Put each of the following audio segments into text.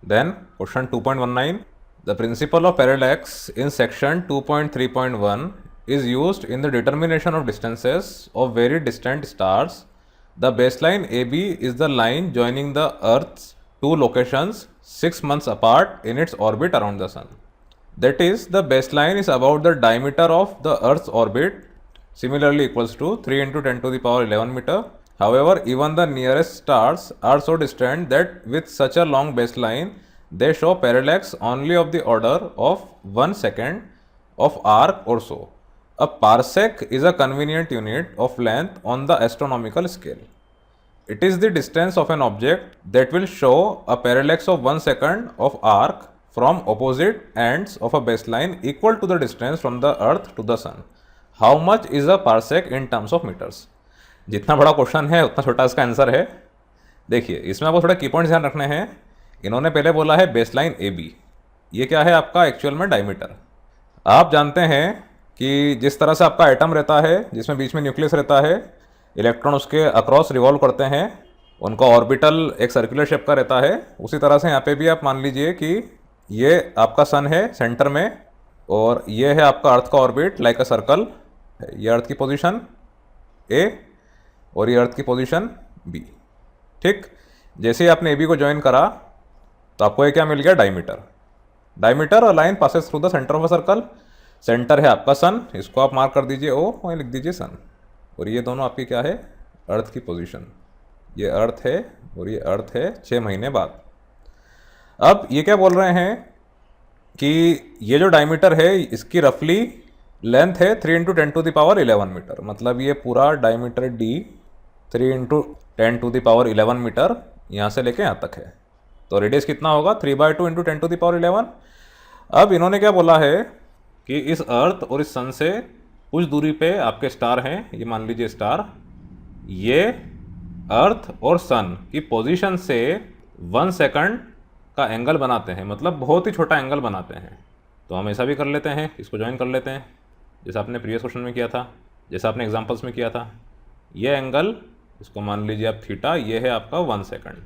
Then question 2.19. The principle of parallax in section 2.3.1 is used in the determination of distances of very distant stars. The baseline AB is the line joining the Earth's two locations 6 months apart in its orbit around the Sun. That is, the baseline is about the diameter of the Earth's orbit, similarly equals to 3 into 10 to the power 11 meter. However, even the nearest stars are so distant that with such a long baseline, they show parallax only of the order of 1 second of arc or so. A parsec is a convenient unit of length on the astronomical scale. It is the distance of an object that will show a parallax of 1 second of arc from opposite ends of a baseline equal to the distance from the earth to the sun. How much is a parsec in terms of meters? जितना बड़ा question है उतना छोटा इसका answer है। देखिए, इसमें आपको थोड़ा की पॉइंट्स ध्यान रखने हैं। इन्होंने पहले बोला है बेसलाइन ए बी, ये क्या है आपका एक्चुअल में डायमीटर। आप जानते हैं कि जिस तरह से आपका एटम रहता है जिसमें बीच में न्यूक्लियस रहता है, इलेक्ट्रॉन उसके अक्रॉस रिवॉल्व करते हैं, उनका ऑर्बिटल एक सर्कुलर शेप का रहता है, उसी तरह से यहाँ पे भी आप मान लीजिए कि ये आपका सन है सेंटर में और ये है आपका अर्थ का ऑर्बिट लाइक अ सर्कल। ये अर्थ की पोजीशन ए और ये अर्थ की पोजीशन बी। ठीक, जैसे ही आपने ए बी को ज्वाइन करा तो आपको ये क्या मिल गया, डायमीटर। डायमीटर और line passes through the centre of a circle. Centre है आपका सन, इसको आप मार्क कर दीजिए ओ, वहीं लिख दीजिए सन। और ये दोनों आपकी क्या है, अर्थ की पोजीशन। ये अर्थ है और ये अर्थ है 6 महीने बाद। अब ये क्या बोल रहे हैं कि ये जो डायमीटर है इसकी रफली लेंथ है 3 into 10 to the power 11 meter. मतलब ये पूरा diameter D 3 into 10 to the power 11 meter यहाँ से लेके यहाँ तक है। तो रेडियस कितना होगा, 3/2 इंटू 10 टू द पावर 11। अब इन्होंने क्या बोला है कि इस अर्थ और इस सन से कुछ दूरी पे आपके स्टार हैं, ये मान लीजिए स्टार, ये अर्थ और सन की पोजीशन से 1 सेकंड का एंगल बनाते हैं, मतलब बहुत ही छोटा एंगल बनाते हैं। तो हम ऐसा भी कर लेते हैं, इसको ज्वाइन कर लेते हैं जैसा आपने प्रीवियस क्वेश्चन में किया था, जैसा आपने एग्जांपल्स में किया था। ये एंगल, इसको मान लीजिए आप थीटा, ये है आपका 1 सेकंड।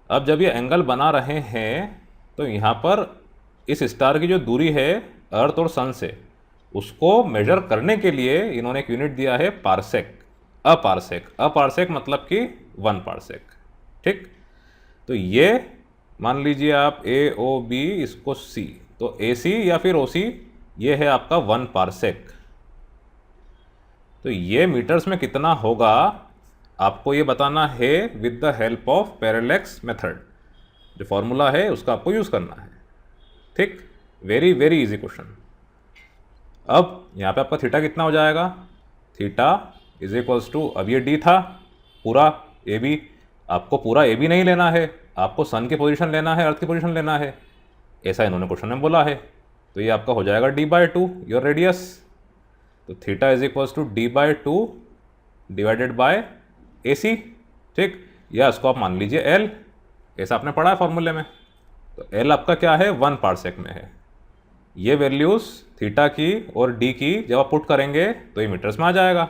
अब जब ये एंगल बना रहे हैं तो यहाँ पर इस स्टार की जो दूरी है अर्थ और सन से, उसको मेजर करने के लिए इन्होंने एक यूनिट दिया है पारसेक, अपारसेक। अपारसेक मतलब कि 1 पारसेक। ठीक, तो ये मान लीजिए आप ए ओ बी, इसको सी, तो ए सी या फिर ओ सी, ये है आपका 1 पारसेक। तो ये मीटर्स में कितना होगा आपको ये बताना है with the help of parallax method. जो फॉर्मूला है उसका आपको यूज़ करना है। ठीक, वेरी वेरी इजी क्वेश्चन। अब यहाँ पे आपका थीटा कितना हो जाएगा, थीटा इज इक्वल्स टू, अब ये डी था पूरा ए बी, आपको पूरा ए बी नहीं लेना है, आपको सन की पोजीशन लेना है, अर्थ की पोजीशन लेना है, ऐसा इन्होंने क्वेश्चन में बोला है। तो ये आपका हो जाएगा d/2 योर रेडियस। तो theta is equals to d/2 divided by A C. ठीक, या इसको आप मान लीजिए एल, ऐसा आपने पढ़ा है फॉर्मूले में। तो एल आपका क्या है, 1 पारसेक में है। ये वैल्यूज़ थीटा की और डी की जब आप पुट करेंगे तो ये मीटर्स में आ जाएगा।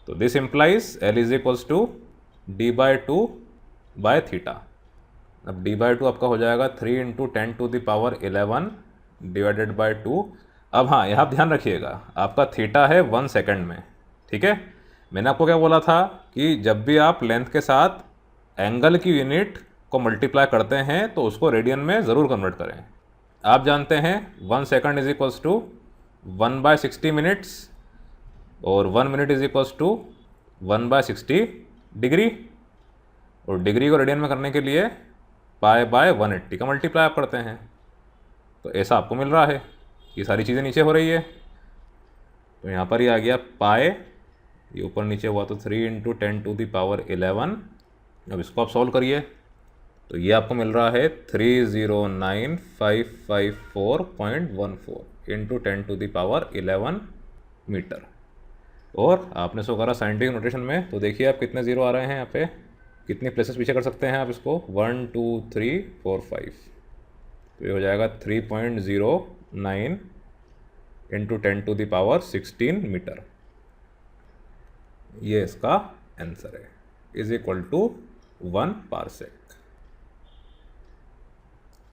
तो this implies L is equals to d/2 by theta. अब d/2 आपका हो जाएगा 3 into 10 to the power 11 divided by 2। अब हाँ, यहाँ ध्यान रखिएगा आपका थीटा है 1 सेकंड में। ठीक है, मैंने आपको क्या बोला था कि जब भी आप लेंथ के साथ एंगल की यूनिट को मल्टीप्लाई करते हैं तो उसको रेडियन में ज़रूर कन्वर्ट करें। आप जानते हैं 1 second is equals to 1/60 minutes और 1 minute is equals to 1/60 degree. और डिग्री को रेडियन में करने के लिए π/180 का मल्टीप्लाई आप करते हैं। तो ऐसा आपको मिल रहा है, ये सारी चीज़ें नीचे हो रही है। तो यहाँ पर ये आ गया पाए, ये ऊपर नीचे हुआ तो 3 इंटू 10 टू द पावर 11। अब इसको आप सॉल्व करिए तो ये आपको मिल रहा है 309,554.14 into 10 to the power 11 meter. और आपने सो करा साइंटिफिक नोटेशन में, तो देखिए आप कितने ज़ीरो आ रहे हैं यहाँ पे, कितनी प्लेसेस पीछे कर सकते हैं आप इसको, 1 2 3 4 5। तो ये हो जाएगा 3.09 into 10 to the power 16 meter. ये इसका आंसर है, इज इक्वल टू 1 पारसेक।